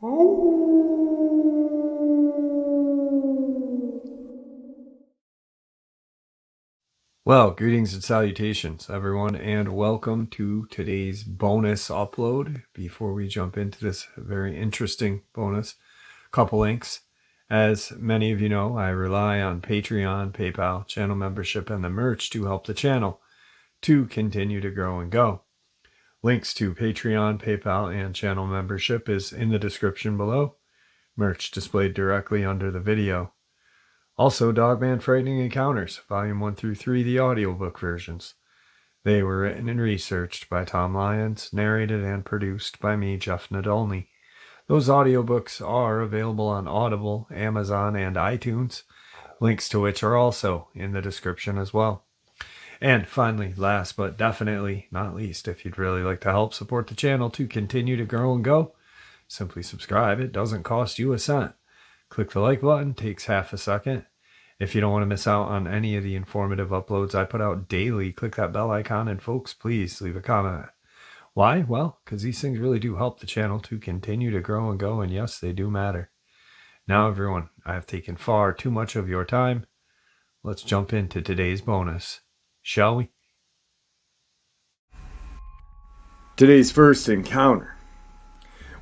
Well, greetings and salutations, everyone, and welcome to today's bonus upload. Before we jump into this very interesting bonus, couple links. As many of you know, I rely on Patreon, PayPal, channel membership, and the merch to help the channel to continue to grow and go. Links to Patreon, PayPal, and channel membership is in the description below. Merch displayed directly under the video. Also, Dogman Frightening Encounters, Volume 1 through 3, the audiobook versions. They were written and researched by Tom Lyons, narrated and produced by me, Jeff Nadolny. Those audiobooks are available on Audible, Amazon, and iTunes, links to which are also in the description as well. And finally, last but definitely not least, if you'd really like to help support the channel to continue to grow and go, simply subscribe. It doesn't cost you a cent. Click the like button, takes half a second. If you don't want to miss out on any of the informative uploads I put out daily, click that bell icon, and folks, please leave a comment. Why? Well, because these things really do help the channel to continue to grow and go, and yes, they do matter. Now, everyone, I have taken far too much of your time. Let's jump into today's bonus, shall we? Today's first encounter.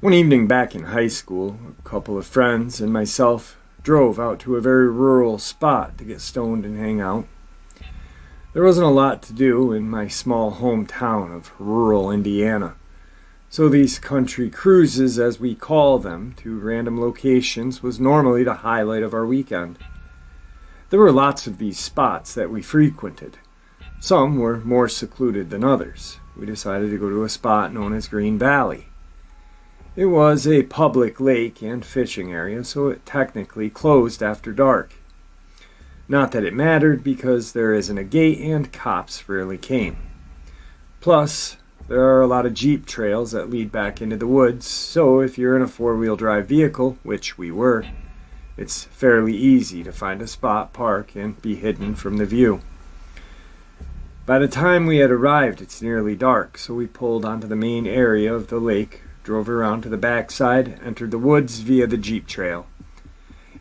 One evening back in high school, a couple of friends and myself drove out to a very rural spot to get stoned and hang out. There wasn't a lot to do in my small hometown of rural Indiana, so these country cruises, as we call them, to random locations was normally the highlight of our weekend. There were lots of these spots that we frequented. Some were more secluded than others. We decided to go to a spot known as Green Valley. It was a public lake and fishing area, so it technically closed after dark. Not that it mattered, because there isn't a gate and cops rarely came. Plus, there are a lot of Jeep trails that lead back into the woods, so if you're in a four-wheel drive vehicle, which we were, it's fairly easy to find a spot, park, and be hidden from the view. By the time we had arrived, it's nearly dark, so we pulled onto the main area of the lake, drove around to the backside, entered the woods via the Jeep trail.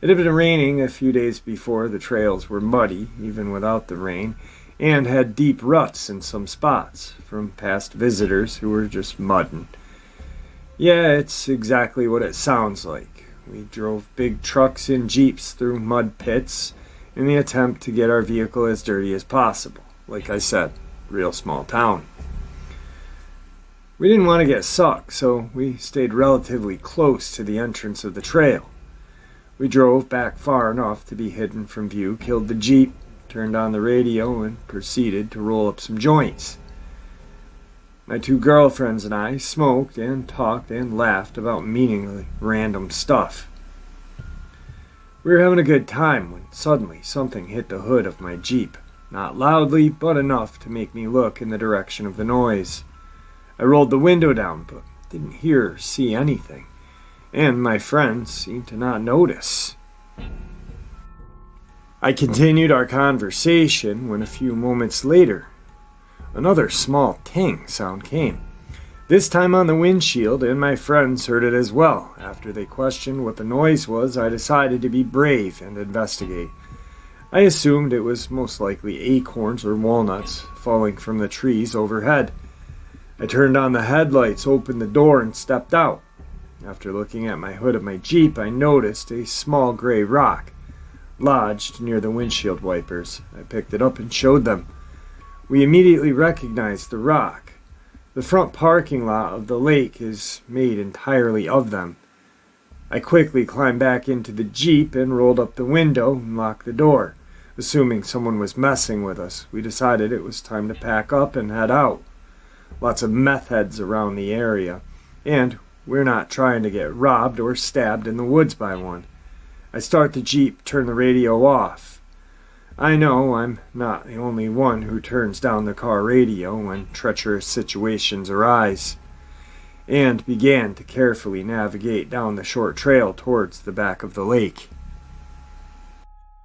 It had been raining a few days before. The trails were muddy, even without the rain, and had deep ruts in some spots from past visitors who were just mudding. Yeah, it's exactly what it sounds like. We drove big trucks and Jeeps through mud pits in the attempt to get our vehicle as dirty as possible. Like I said, real small town. We didn't want to get sucked, so we stayed relatively close to the entrance of the trail. We drove back far enough to be hidden from view, killed the Jeep, turned on the radio, and proceeded to roll up some joints. My two girlfriends and I smoked and talked and laughed about meaningless random stuff. We were having a good time when suddenly something hit the hood of my Jeep. Not loudly, but enough to make me look in the direction of the noise. I rolled the window down, but didn't hear or see anything, and my friends seemed to not notice. I continued our conversation when a few moments later, another small ting sound came, this time on the windshield, and my friends heard it as well. After they questioned what the noise was, I decided to be brave and investigate. I assumed it was most likely acorns or walnuts falling from the trees overhead. I turned on the headlights, opened the door, and stepped out. After looking at my hood of my Jeep, I noticed a small gray rock lodged near the windshield wipers. I picked it up and showed them. We immediately recognized the rock. The front parking lot of the lake is made entirely of them. I quickly climbed back into the Jeep and rolled up the window and locked the door. Assuming someone was messing with us, we decided it was time to pack up and head out. Lots of meth heads around the area, and we're not trying to get robbed or stabbed in the woods by one. I start the Jeep, turn the radio off. I know I'm not the only one who turns down the car radio when treacherous situations arise, and began to carefully navigate down the short trail towards the back of the lake.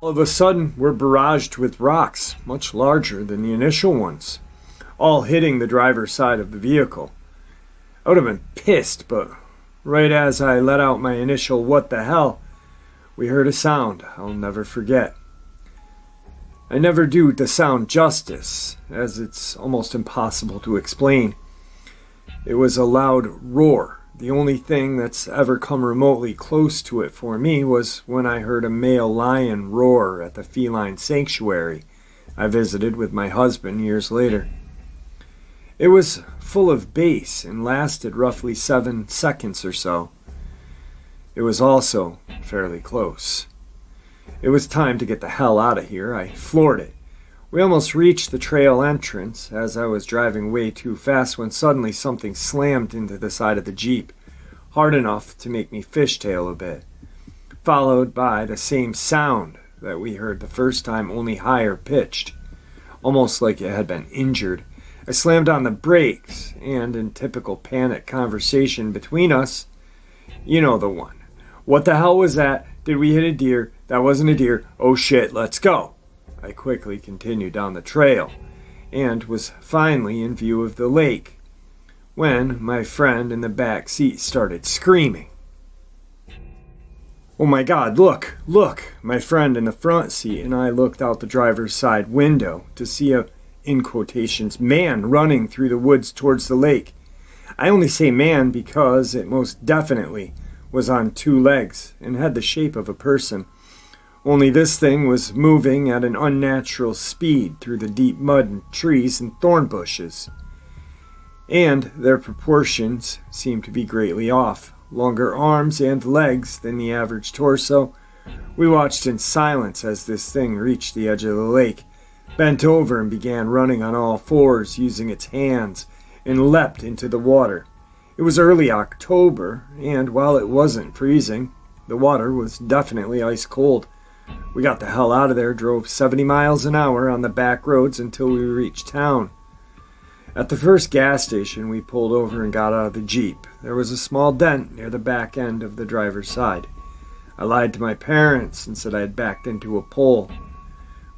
All of a sudden, we're barraged with rocks, much larger than the initial ones, all hitting the driver's side of the vehicle. I would have been pissed, but right as I let out my initial "what the hell," we heard a sound I'll never forget. I never do the sound justice, as it's almost impossible to explain. It was a loud roar. The only thing that's ever come remotely close to it for me was when I heard a male lion roar at the feline sanctuary I visited with my husband years later. It was full of bass and lasted roughly 7 seconds or so. It was also fairly close. It was time to get the hell out of here. I floored it. We almost reached the trail entrance as I was driving way too fast when suddenly something slammed into the side of the Jeep, hard enough to make me fishtail a bit, followed by the same sound that we heard the first time, only higher pitched, almost like it had been injured. I slammed on the brakes, and in typical panic conversation between us, you know the one. "What the hell was that? Did we hit a deer? That wasn't a deer. Oh shit, let's go." I quickly continued down the trail, and was finally in view of the lake, when my friend in the back seat started screaming. "Oh my God, look, look!" My friend in the front seat and I looked out the driver's side window to see a, in quotations, man running through the woods towards the lake. I only say man because it most definitely was on 2 legs and had the shape of a person. Only this thing was moving at an unnatural speed through the deep mud and trees and thorn bushes. And their proportions seemed to be greatly off. Longer arms and legs than the average torso. We watched in silence as this thing reached the edge of the lake, bent over and began running on all 4s using its hands, and leapt into the water. It was early October, and while it wasn't freezing, the water was definitely ice cold. We got the hell out of there, drove 70 miles an hour on the back roads until we reached town. At the first gas station, we pulled over and got out of the Jeep. There was a small dent near the back end of the driver's side. I lied to my parents and said I had backed into a pole.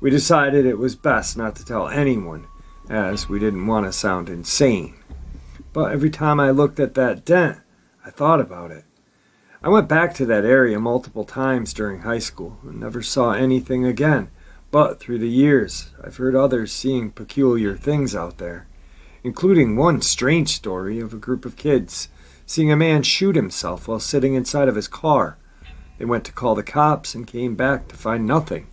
We decided it was best not to tell anyone, as we didn't want to sound insane. But every time I looked at that dent, I thought about it. I went back to that area multiple times during high school and never saw anything again. But through the years, I've heard others seeing peculiar things out there, including one strange story of a group of kids seeing a man shoot himself while sitting inside of his car. They went to call the cops and came back to find nothing.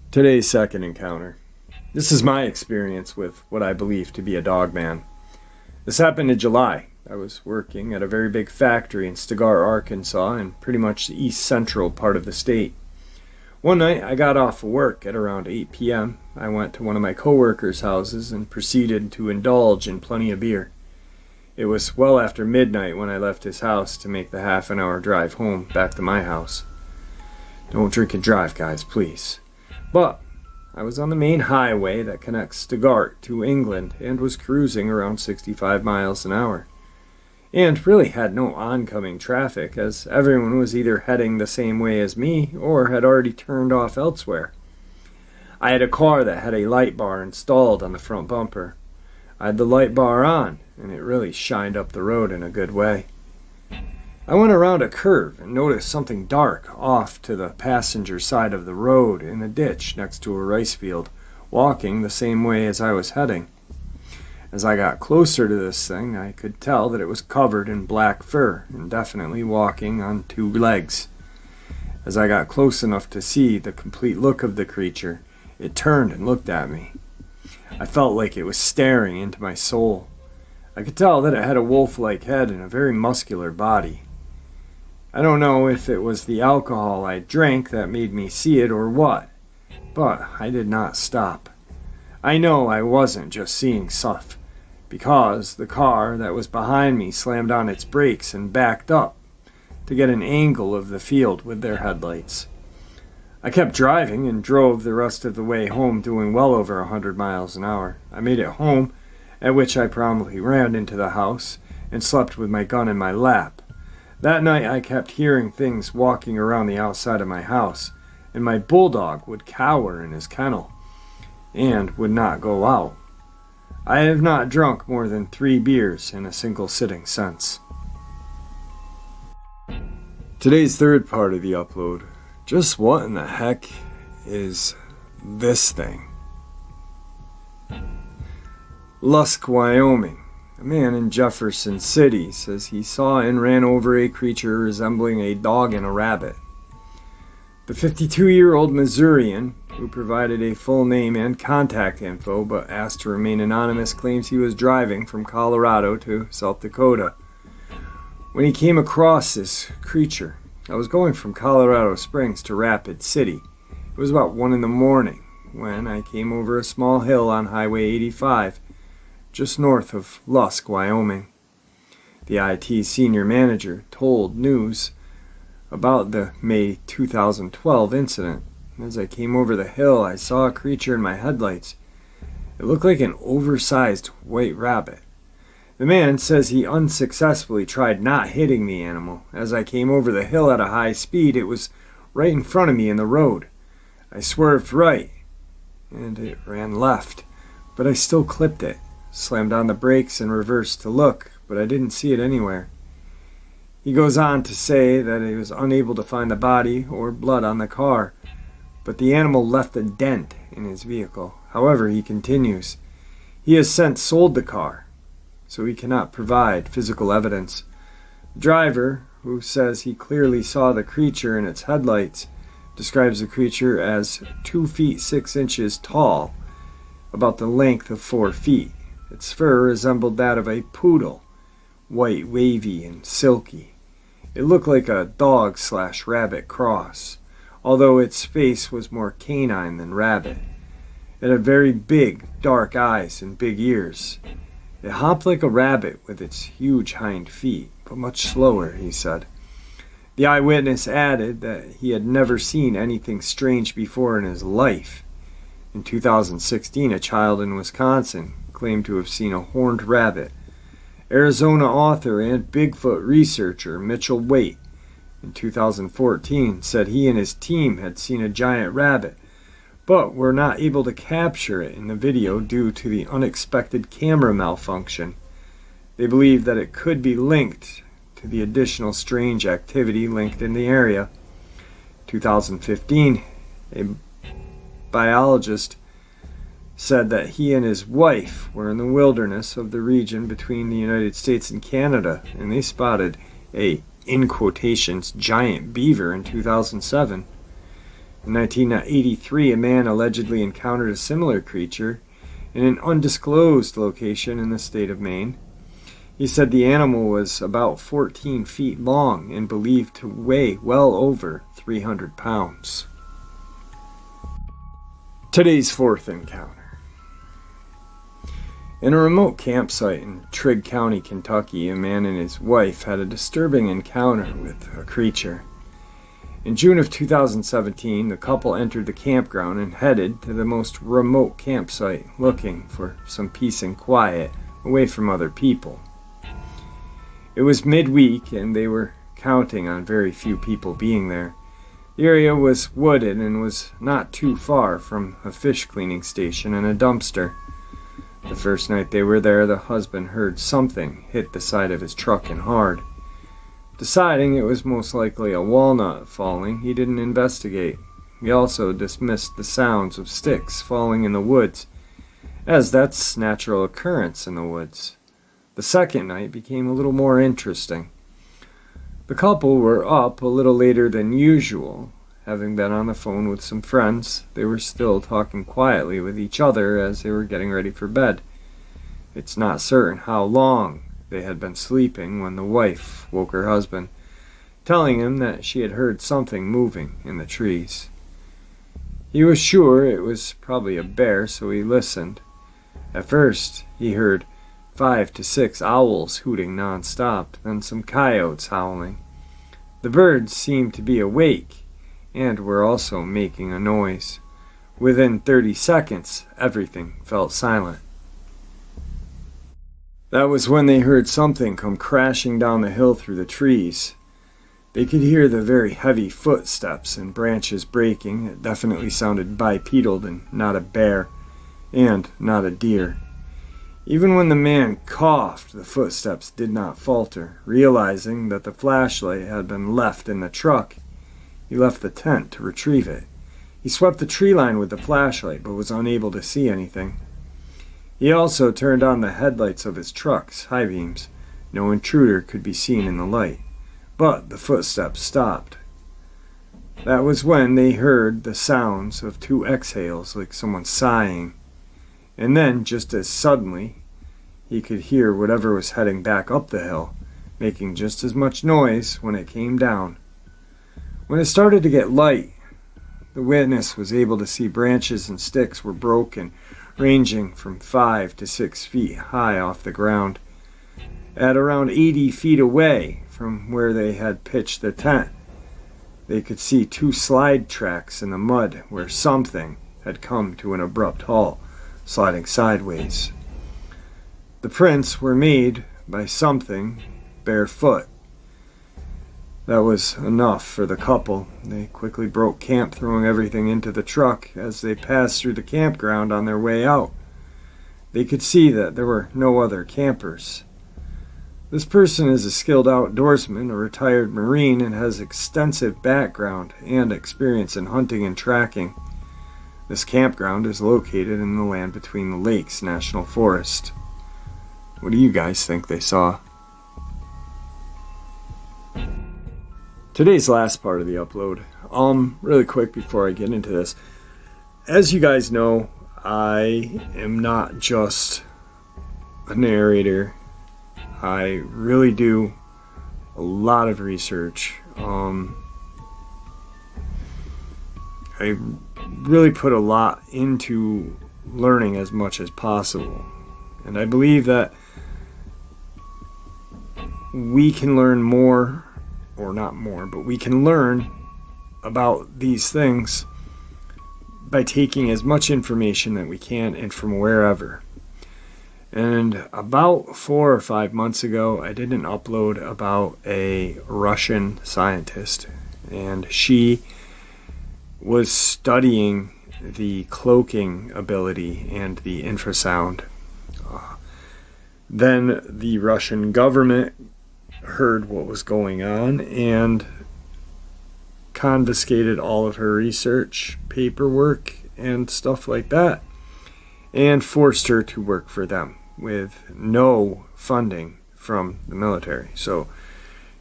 Today's second encounter. This is my experience with what I believe to be a dogman. This happened in July. I was working at a very big factory in Stigar, Arkansas, in pretty much the east central part of the state. One night I got off of work at around 8 p.m. I went to one of my coworkers' houses and proceeded to indulge in plenty of beer. It was well after midnight when I left his house to make the half-an-hour drive home back to my house. Don't drink and drive, guys, please. But I was on the main highway that connects Stuttgart to England and was cruising around 65 miles an hour. And really had no oncoming traffic, as everyone was either heading the same way as me or had already turned off elsewhere. I had a car that had a light bar installed on the front bumper. I had the light bar on, and it really shined up the road in a good way. I went around a curve and noticed something dark off to the passenger side of the road in a ditch next to a rice field, walking the same way as I was heading. As I got closer to this thing, I could tell that it was covered in black fur and definitely walking on 2 legs. As I got close enough to see the complete look of the creature, it turned and looked at me. I felt like it was staring into my soul. I could tell that it had a wolf-like head and a very muscular body. I don't know if it was the alcohol I drank that made me see it or what, but I did not stop. I know I wasn't just seeing stuff, because the car that was behind me slammed on its brakes and backed up to get an angle of the field with their headlights. I kept driving and drove the rest of the way home doing well over 100 miles an hour. I made it home, at which I promptly ran into the house and slept with my gun in my lap. That night I kept hearing things walking around the outside of my house, and my bulldog would cower in his kennel and would not go out. I have not drunk more than 3 beers in a single sitting since. Today's third part of the upload. Just what in the heck is this thing? Lusk, Wyoming. A man in Jefferson City says he saw and ran over a creature resembling a dog and a rabbit. The 52-year-old Missourian, who provided a full name and contact info but asked to remain anonymous, claims he was driving from Colorado to South Dakota when he came across this creature. I was going from Colorado Springs to Rapid City. It was about 1 in the morning when I came over a small hill on Highway 85, just north of Lusk, Wyoming. The IT senior manager told News about the May 2012 incident. As I came over the hill, I saw a creature in my headlights. It looked like an oversized white rabbit. The man says he unsuccessfully tried not hitting the animal. As I came over the hill at a high speed, it was right in front of me in the road. I swerved right, and it ran left, but I still clipped it. Slammed on the brakes and reversed to look, but I didn't see it anywhere. He goes on to say that he was unable to find the body or blood on the car, but the animal left a dent in his vehicle. However, he continues, he has since sold the car, so he cannot provide physical evidence. The driver, who says he clearly saw the creature in its headlights, describes the creature as 2 feet 6 inches tall, about the length of 4 feet. Its fur resembled that of a poodle, white, wavy, and silky. It looked like a dog/rabbit cross, although its face was more canine than rabbit. It had very big, dark eyes and big ears. It hopped like a rabbit with its huge hind feet, but much slower, he said. The eyewitness added that he had never seen anything strange before in his life. In 2016, a child in Wisconsin claimed to have seen a horned rabbit. Arizona author and Bigfoot researcher Mitchell Waite in 2014 said he and his team had seen a giant rabbit, but were not able to capture it in the video due to the unexpected camera malfunction. They believe that it could be linked to the additional strange activity linked in the area. 2015, a biologist said that he and his wife were in the wilderness of the region between the United States and Canada, and they spotted a, in quotations, giant beaver in 2007. In 1983, a man allegedly encountered a similar creature in an undisclosed location in the state of Maine. He said the animal was about 14 feet long and believed to weigh well over 300 pounds. Today's fourth encounter. In a remote campsite in Trigg County, Kentucky, a man and his wife had a disturbing encounter with a creature. In June of 2017, the couple entered the campground and headed to the most remote campsite, looking for some peace and quiet away from other people. It was midweek, and they were counting on very few people being there. The area was wooded and was not too far from a fish cleaning station and a dumpster. The first night they were there, the husband heard something hit the side of his truck and hard. Deciding it was most likely a walnut falling, he didn't investigate. He also dismissed the sounds of sticks falling in the woods, as that's natural occurrence in the woods. The second night became a little more interesting. The couple were up a little later than usual. Having been on the phone with some friends, they were still talking quietly with each other as they were getting ready for bed. It's not certain how long they had been sleeping when the wife woke her husband, telling him that she had heard something moving in the trees. He was sure it was probably a bear, so he listened. At first, he heard 5 to 6 owls hooting non-stop, then some coyotes howling. The birds seemed to be awake and were also making a noise. Within 30 seconds, everything felt silent. That was when they heard something come crashing down the hill through the trees. They could hear the very heavy footsteps and branches breaking. It definitely sounded bipedal and not a bear, and not a deer. Even when the man coughed, the footsteps did not falter. Realizing that the flashlight had been left in the truck, he left the tent to retrieve it. He swept the tree line with the flashlight, but was unable to see anything. He also turned on the headlights of his truck's high beams. No intruder could be seen in the light, but the footsteps stopped. That was when they heard the sounds of 2 exhales, like someone sighing. And then, just as suddenly, he could hear whatever was heading back up the hill, making just as much noise when it came down. When it started to get light, the witness was able to see branches and sticks were broken, ranging from 5 to 6 feet high off the ground. At around 80 feet away from where they had pitched their tent, they could see 2 slide tracks in the mud where something had come to an abrupt halt, sliding sideways. The prints were made by something barefoot. That was enough for the couple. They quickly broke camp, throwing everything into the truck as they passed through the campground on their way out. They could see that there were no other campers. This person is a skilled outdoorsman, a retired Marine, and has extensive background and experience in hunting and tracking. This campground is located in the land between the Lakes National Forest. What do you guys think they saw? Today's last part of the upload. Really quick before I get into this. As you guys know, I am not just a narrator. I really do a lot of research. I really put a lot into learning as much as possible. And I believe that we can learn more, or not more, but we can learn about these things by taking as much information that we can and from wherever. And about 4 or 5 months ago, I did an upload about a Russian scientist, and she was studying the cloaking ability and the infrasound. Then the Russian government heard what was going on and confiscated all of her research, paperwork, and stuff like that, and forced her to work for them with no funding from the military. So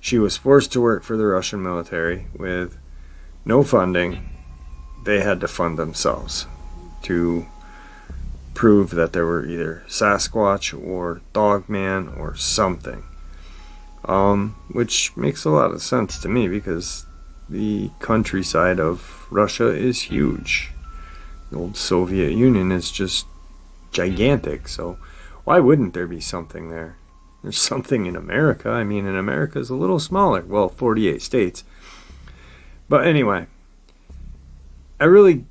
she was forced to work for the Russian military with no funding. They had to fund themselves to prove that there were either Sasquatch or Dogman or something. Which makes a lot of sense to me because the countryside of Russia is huge. The old Soviet Union is just gigantic, so why wouldn't there be something there? There's something in America. I mean, in America is a little smaller. Well, 48 states. But anyway, I really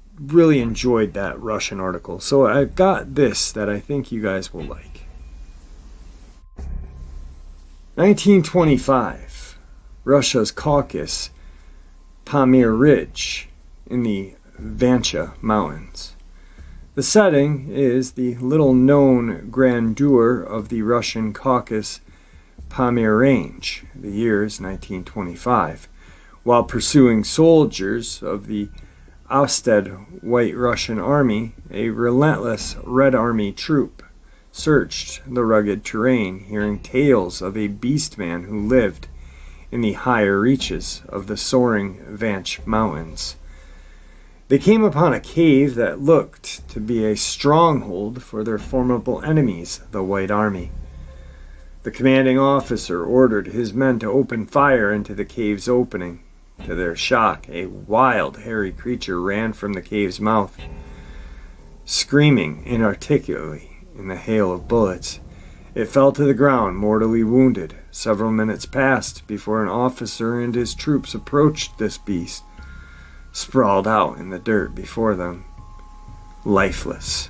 enjoyed that Russian article. So I've got this that I think you guys will like. 1925, Russia's Caucasus, Pamir Ridge in the Vancha Mountains. The setting is the little-known grandeur of the Russian Caucasus Pamir Range. The year is 1925. While pursuing soldiers of the Ousted White Russian Army, a relentless Red Army troop searched the rugged terrain, hearing tales of a beastman who lived in the higher reaches of the soaring Vanch Mountains. They came upon a cave that looked to be a stronghold for their formidable enemies, the White Army. The commanding officer ordered his men to open fire into the cave's opening. To their shock, a wild, hairy creature ran from the cave's mouth, screaming inarticulately in the hail of bullets. It fell to the ground, mortally wounded. Several minutes passed before an officer and his troops approached this beast, sprawled out in the dirt before them, lifeless.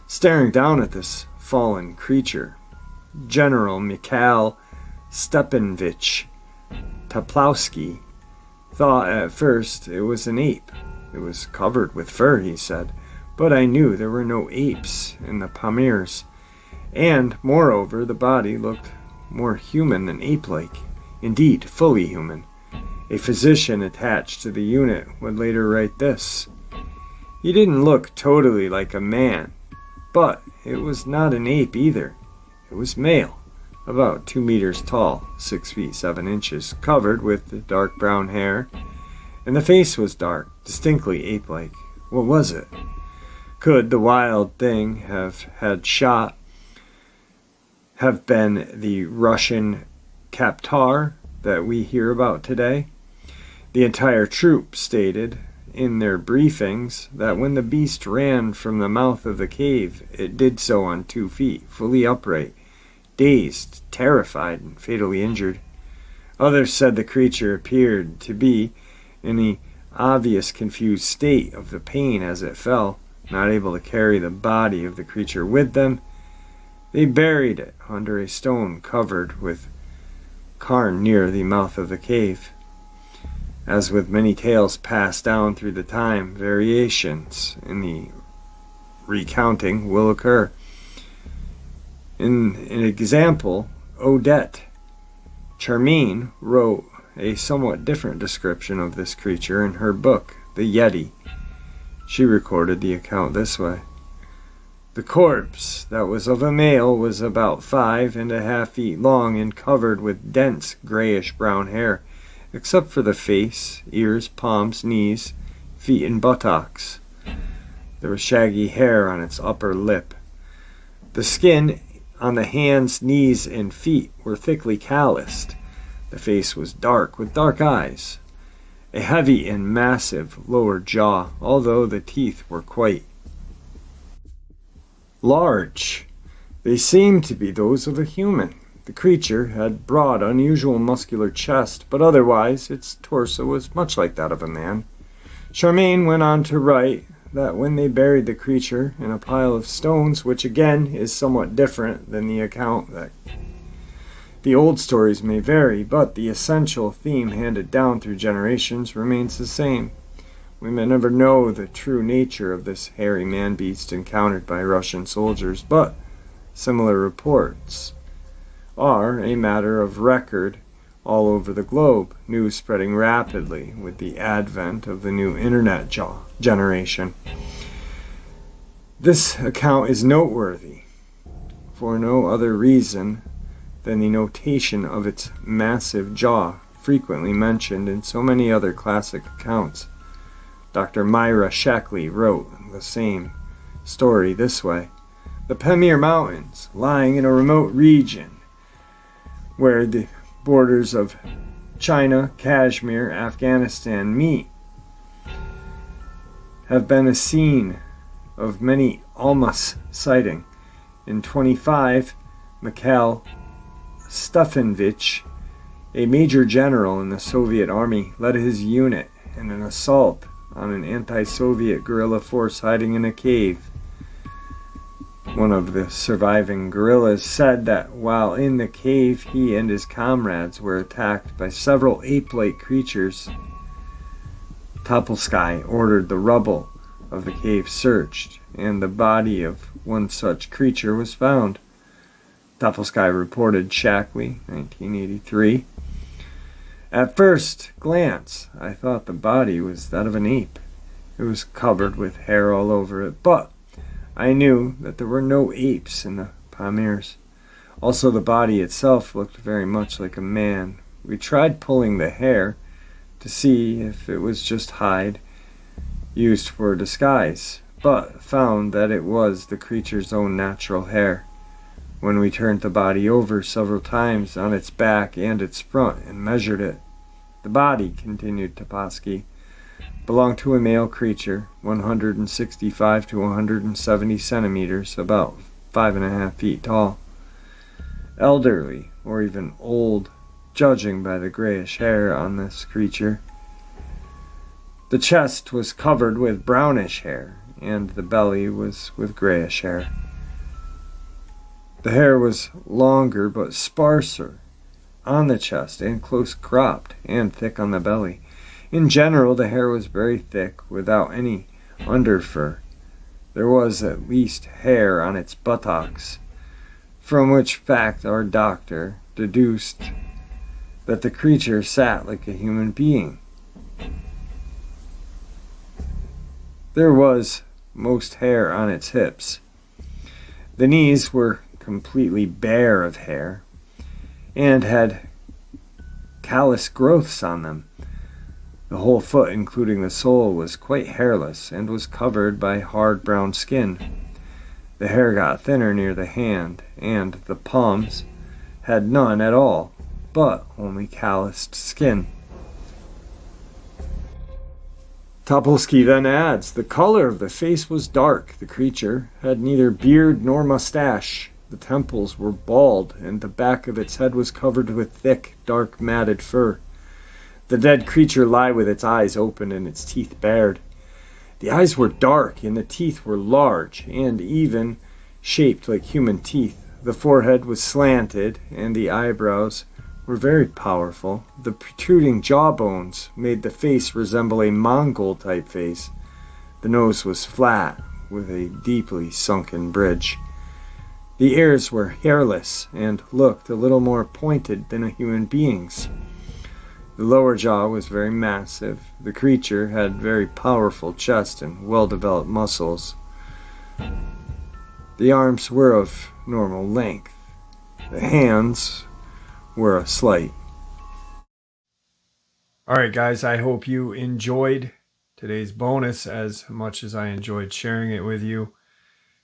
Staring down at this fallen creature, General Mikhail Stepanovich Toplowsky thought at first it was an ape. It was covered with fur, he said, but I knew there were no apes in the Pamirs. And, moreover, the body looked more human than ape-like. Indeed, fully human. A physician attached to the unit would later write this: "He didn't look totally like a man, but it was not an ape either. It was male, about 2 meters tall, 6 feet 7 inches, covered with dark brown hair, and the face was dark, distinctly ape-like. What was it? Could the wild thing have been the Russian Kaptar that we hear about today?" The entire troop stated in their briefings that when the beast ran from the mouth of the cave, it did so on 2 feet, fully upright, dazed, terrified, and fatally injured. Others said the creature appeared to be in the obvious confused state of the pain as it fell, not able to carry the body of the creature with them. They buried it under a stone covered with cairn near the mouth of the cave. As with many tales passed down through the time, variations in the recounting will occur. In an example, Odette Charmaine wrote a somewhat different description of this creature in her book, The Yeti. She recorded the account this way: "The corpse that was of a male was about 5.5 feet long and covered with dense grayish-brown hair, except for the face, ears, palms, knees, feet, and buttocks. There was shaggy hair on its upper lip. The skin on the hands, knees, and feet were thickly calloused. The face was dark, with dark eyes. A heavy and massive lower jaw, although the teeth were quite large. They seemed to be those of a human. The creature had broad, unusual muscular chest, but otherwise its torso was much like that of a man." Charmaine went on to write that when they buried the creature in a pile of stones, which again is somewhat different than the account that the old stories may vary, but the essential theme handed down through generations remains the same. We may never know the true nature of this hairy man-beast encountered by Russian soldiers, but similar reports are a matter of record all over the globe, news spreading rapidly with the advent of the new internet generation. This account is noteworthy for no other reason than the notation of its massive jaw, frequently mentioned in so many other classic accounts. Dr. Myra Shackley wrote the same story this way: "The Pamir Mountains, lying in a remote region where the borders of China, Kashmir, Afghanistan meet, have been a scene of many Almas sighting. In 25, Mikhail Stefanovich, a major general in the Soviet army, led his unit in an assault on an anti-Soviet guerrilla force hiding in a cave. One of the surviving guerrillas said that while in the cave, he and his comrades were attacked by several ape-like creatures. Topolsky ordered the rubble of the cave searched, and the body of one such creature was found." Topolsky reported Shackley, 1983. "At first glance, I thought the body was that of an ape. It was covered with hair all over it, but I knew that there were no apes in the Pamirs. Also, the body itself looked very much like a man. We tried pulling the hair to see if it was just hide used for disguise, but found that it was the creature's own natural hair. When we turned the body over several times on its back and its front and measured it, the body," continued Topolsky, "belonged to a male creature, 165 to 170 centimeters, about 5.5 feet tall. Elderly, or even old, judging by the grayish hair on this creature. The chest was covered with brownish hair, and the belly was with grayish hair. The hair was longer but sparser on the chest and close cropped and thick on the belly. In general, the hair was very thick without any underfur. There was at least hair on its buttocks. from which fact our doctor deduced that the creature sat like a human being. There was most hair on its hips. The knees were completely bare of hair and had callous growths on them. The whole foot, including the sole, was quite hairless and was covered by hard brown skin. The hair got thinner near the hand, and the palms had none at all, but only calloused skin. Topolsky then adds, the color of the face was dark. The creature had neither beard nor mustache. The temples were bald, and the back of its head was covered with thick, dark, matted fur. The dead creature lay with its eyes open and its teeth bared. The eyes were dark, and the teeth were large, and even shaped like human teeth. The forehead was slanted, and the eyebrows were very powerful. The protruding jawbones made the face resemble a Mongol-type face. The nose was flat, with a deeply sunken bridge. The ears were hairless and looked a little more pointed than a human being's. The lower jaw was very massive. The creature had very powerful chest and well-developed muscles. The arms were of normal length. The hands were a slight. Alright guys, I hope you enjoyed today's bonus as much as I enjoyed sharing it with you.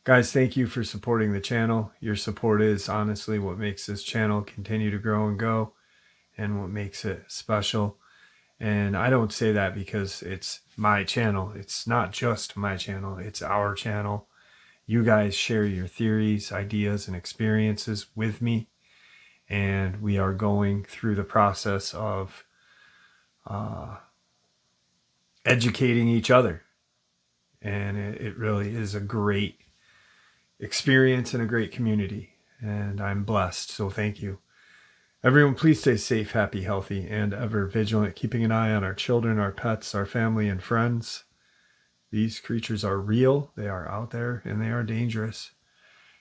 Guys, thank you for supporting the channel. Your support is honestly what makes this channel continue to grow and go, and what makes it special. And I don't say that because it's my channel. It's not just my channel, it's our channel. You guys share your theories, ideas, and experiences with me, and we are going through the process of educating each other. And it really is a great experience and a great community, and I'm blessed, so thank you. Everyone, please stay safe, happy, healthy, and ever vigilant, keeping an eye on our children, our pets, our family, and friends. These creatures are real, they are out there, and they are dangerous.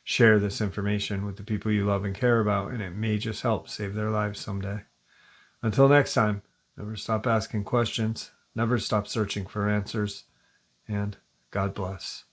Share this information with the people you love and care about, and it may just help save their lives someday. Until next time, never stop asking questions, never stop searching for answers, and God bless.